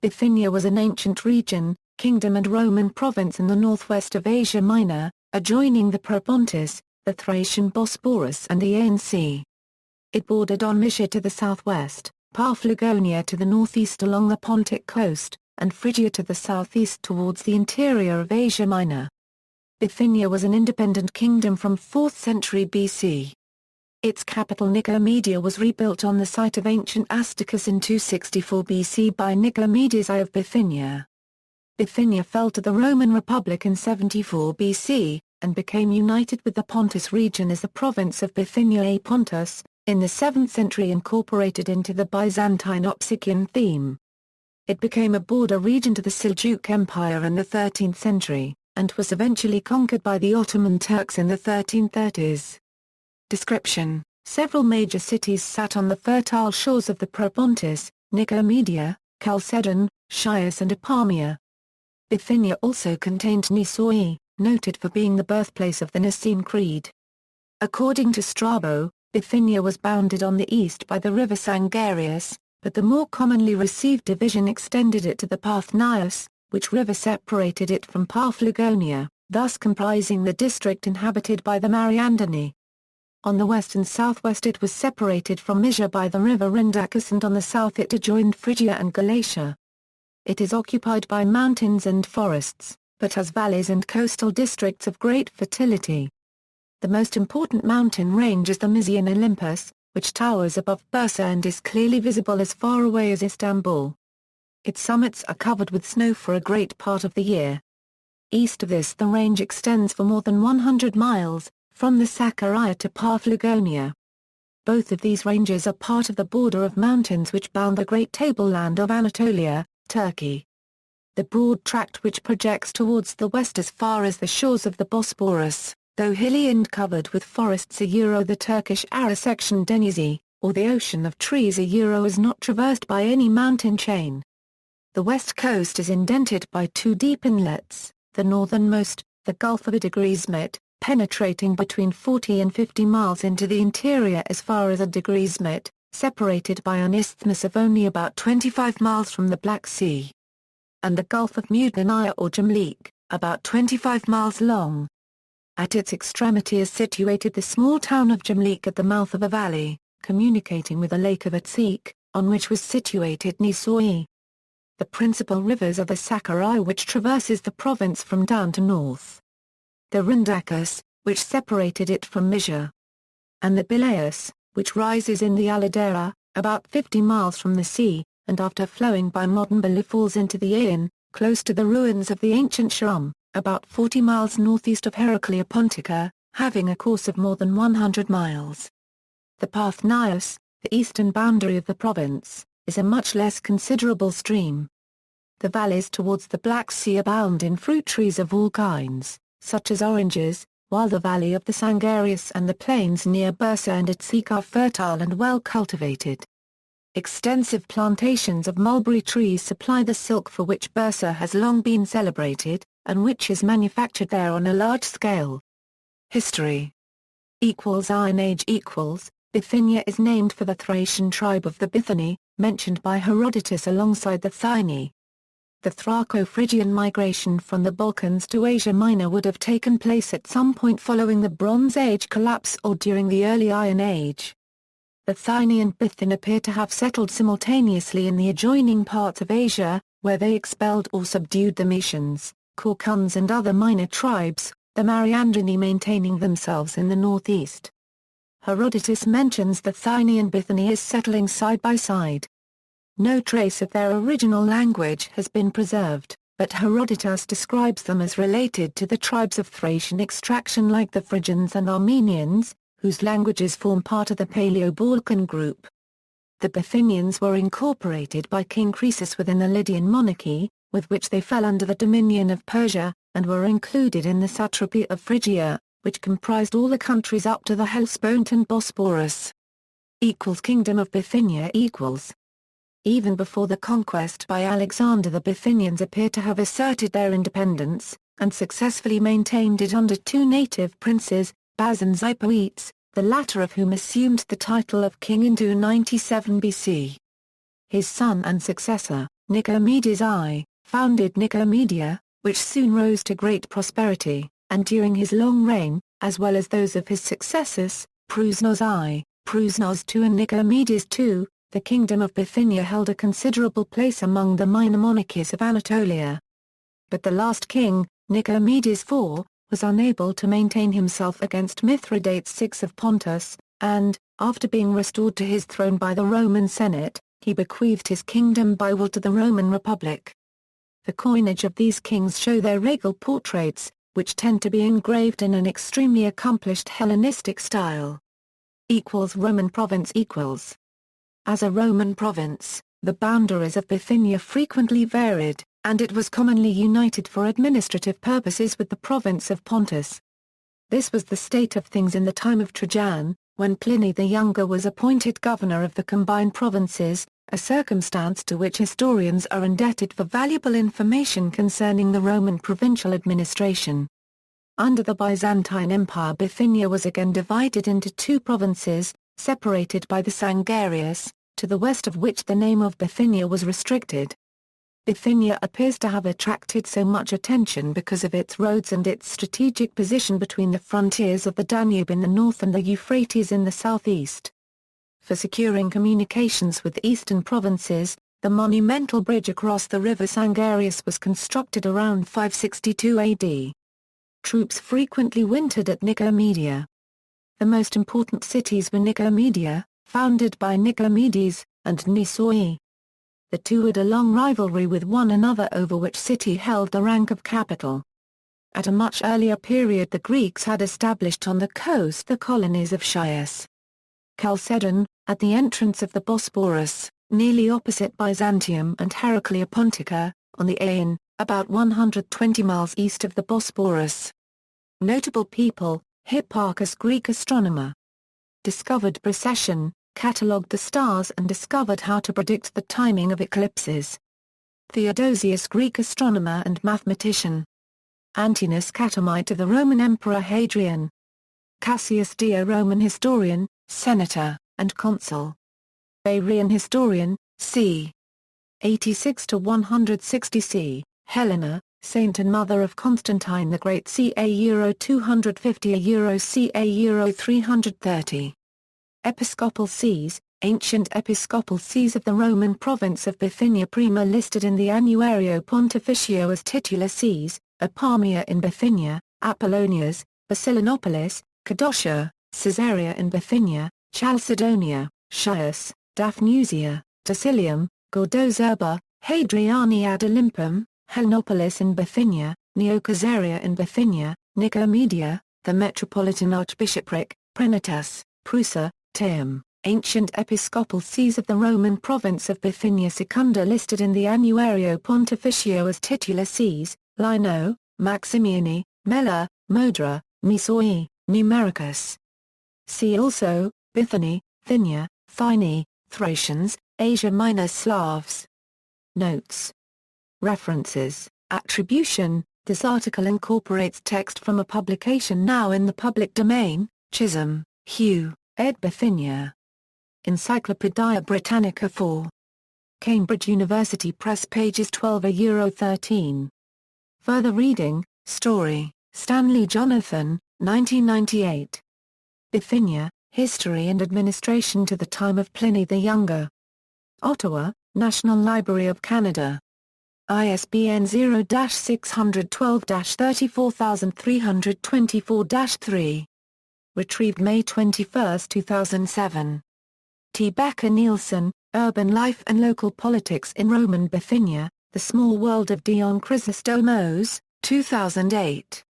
Bithynia was an ancient region, kingdom and Roman province in the northwest of Asia Minor, adjoining the Propontis, the Thracian Bosporus and the Euxine Sea. It bordered on Mysia to the southwest, Paphlagonia to the northeast along the Pontic coast, and Phrygia to the southeast towards the interior of Asia Minor. Bithynia was an independent kingdom from 4th century BC. Its capital Nicomedia was rebuilt on the site of ancient Astacus in 264 BC by Nicomedes I of Bithynia. Bithynia fell to the Roman Republic in 74 BC, and became united with the Pontus region as the province of Bithynia Pontus, in the 7th century incorporated into the Byzantine Opsikion theme. It became a border region to the Seljuk Empire in the 13th century, and was eventually conquered by the Ottoman Turks in the 1330s. Description: several major cities sat on the fertile shores of the Propontis, Nicomedia, Chalcedon, Chios and Apamea. Bithynia also contained Nicomedia, noted for being the birthplace of the Nicene Creed. According to Strabo, Bithynia was bounded on the east by the river Sangarius, but the more commonly received division extended it to the Pathnaios, which river separated it from Paphlagonia, thus comprising the district inhabited by the Mariandani. On the west and southwest it was separated from Mysia by the river Astacus, and on the south it adjoined Phrygia and Galatia. It is occupied by mountains and forests, but has valleys and coastal districts of great fertility. The most important mountain range is the Mysian Olympus, which towers above Bursa and is clearly visible as far away as Istanbul. Its summits are covered with snow for a great part of the year. East of this the range extends for more than 100 miles, from the Sakarya to Paphlagonia. Both of these ranges are part of the border of mountains which bound the great tableland of Anatolia, Turkey. The broad tract which projects towards the west as far as the shores of the Bosporus, though hilly and covered with forests the Turkish Ara section Denizli, or the Ocean of Trees is not traversed by any mountain chain. The west coast is indented by two deep inlets, the northernmost, the Gulf of Adagrismet, penetrating between 40 and 50 miles into the interior as far as Adagrismet, separated by an isthmus of only about 25 miles from the Black Sea. And the Gulf of Mudanya or Jamlik, about 25 miles long. At its extremity is situated the small town of Jamlik at the mouth of a valley, communicating with the lake of Atsik, on which was situated Nicomedia. The principal rivers are the Sakarya, which traverses the province from down to north, the Rindacus, which separated it from Mysia, and the Bilaeus, which rises in the Aladera, about 50 miles from the sea, and after flowing by modern Bali falls into the Aegean, close to the ruins of the ancient Shrum, about 40 miles northeast of Heraclea Pontica, having a course of more than 100 miles. The Pathnaios, the eastern boundary of the province, is a much less considerable stream. The valleys towards the Black Sea abound in fruit trees of all kinds, such as oranges, while the valley of the Sangarius and the plains near Bursa and Atsik are fertile and well cultivated. Extensive plantations of mulberry trees supply the silk for which Bursa has long been celebrated, and which is manufactured there on a large scale. History Iron Age Bithynia is named for the Thracian tribe of the Bithyni, mentioned by Herodotus alongside the Thyni. The Thraco-Phrygian migration from the Balkans to Asia Minor would have taken place at some point following the Bronze Age collapse or during the early Iron Age. The Thyni and Bithyni appear to have settled simultaneously in the adjoining parts of Asia, where they expelled or subdued the Mesians, Korkuns and other minor tribes, the Mariandani maintaining themselves in the northeast. Herodotus mentions the Thyni and Bithyni as settling side by side. No trace of their original language has been preserved, but Herodotus describes them as related to the tribes of Thracian extraction like the Phrygians and Armenians, whose languages form part of the Paleo-Balkan group. The Bithynians were incorporated by King Croesus within the Lydian monarchy, with which they fell under the dominion of Persia, and were included in the satrapy of Phrygia, which comprised all the countries up to the Hellespont and Bosporus. Kingdom of Bithynia Even before the conquest by Alexander, the Bithynians appear to have asserted their independence, and successfully maintained it under two native princes, Baz and Zipoetes, the latter of whom assumed the title of king in 297 BC. His son and successor, Nicomedes I, founded Nicomedia, which soon rose to great prosperity, and during his long reign, as well as those of his successors, Prusnos I, Prusnos II and Nicomedes II, the kingdom of Bithynia held a considerable place among the minor monarchies of Anatolia. But the last king, Nicomedes IV, was unable to maintain himself against Mithridates VI of Pontus, and, after being restored to his throne by the Roman Senate, he bequeathed his kingdom by will to the Roman Republic. The coinage of these kings show their regal portraits, which tend to be engraved in an extremely accomplished Hellenistic style. Roman province equals. As a Roman province, the boundaries of Bithynia frequently varied, and it was commonly united for administrative purposes with the province of Pontus. This was the state of things in the time of Trajan, when Pliny the Younger was appointed governor of the combined provinces, a circumstance to which historians are indebted for valuable information concerning the Roman provincial administration. Under the Byzantine Empire, Bithynia was again divided into two provinces, separated by the Sangarius, to the west of which the name of Bithynia was restricted. Bithynia appears to have attracted so much attention because of its roads and its strategic position between the frontiers of the Danube in the north and the Euphrates in the southeast. For securing communications with the eastern provinces, the monumental bridge across the river Sangarius was constructed around 562 AD. Troops frequently wintered at Nicomedia. The most important cities were Nicomedia, founded by Nicomedes, and Nicosia. The two had a long rivalry with one another over which city held the rank of capital. At a much earlier period the Greeks had established on the coast the colonies of Chios, Chalcedon, at the entrance of the Bosporus, nearly opposite Byzantium, and Heraclea Pontica, on the Aegean, about 120 miles east of the Bosporus. Notable people: Hipparchus, Greek astronomer, discovered precession, catalogued the stars and discovered how to predict the timing of eclipses. Theodosius, Greek astronomer and mathematician. Antinous Catamite of the Roman Emperor Hadrian. Cassius Dio, Roman historian, senator, and consul. Bahrain historian, c. 86–160 c. Helena, saint and mother of Constantine the Great, ca. Euro 250 Euro ca. Euro 330. Episcopal sees, ancient episcopal sees of the Roman province of Bithynia prima listed in the Annuario Pontificio as titular sees: Apamea in Bithynia, Apollonias, Basilinopolis, Cappadocia, Caesarea in Bithynia, Chalcedonia, Chios, Daphnusia, Tarsilium, Gordoserba, Hadriani ad Olympum, Helenopolis in Bithynia, Neo-Caesarea in Bithynia, Nicomedia, the Metropolitan Archbishopric, Prenitus, Prusa, Teum. Ancient episcopal sees of the Roman province of Bithynia Secunda listed in the Annuario Pontificio as titular sees: Lino, Maximiani, Mela, Modra, Misoi, Numericus. See also: Bithyny, Thynia, Thyni, Thracians, Asia Minor Slavs. Notes. References. Attribution: this article incorporates text from a publication now in the public domain. Chisholm, Hugh, ed. Bithynia. Encyclopædia Britannica 4. Cambridge University Press, pages 12–13. Further reading: Story, Stanley Jonathan, 1998. Bithynia, History and Administration to the Time of Pliny the Younger. Ottawa, National Library of Canada. ISBN 0-612-34324-3. Retrieved May 21, 2007. T. Becker Nielsen, Urban Life and Local Politics in Roman Bithynia, The Small World of Dion Chrysostomos, 2008.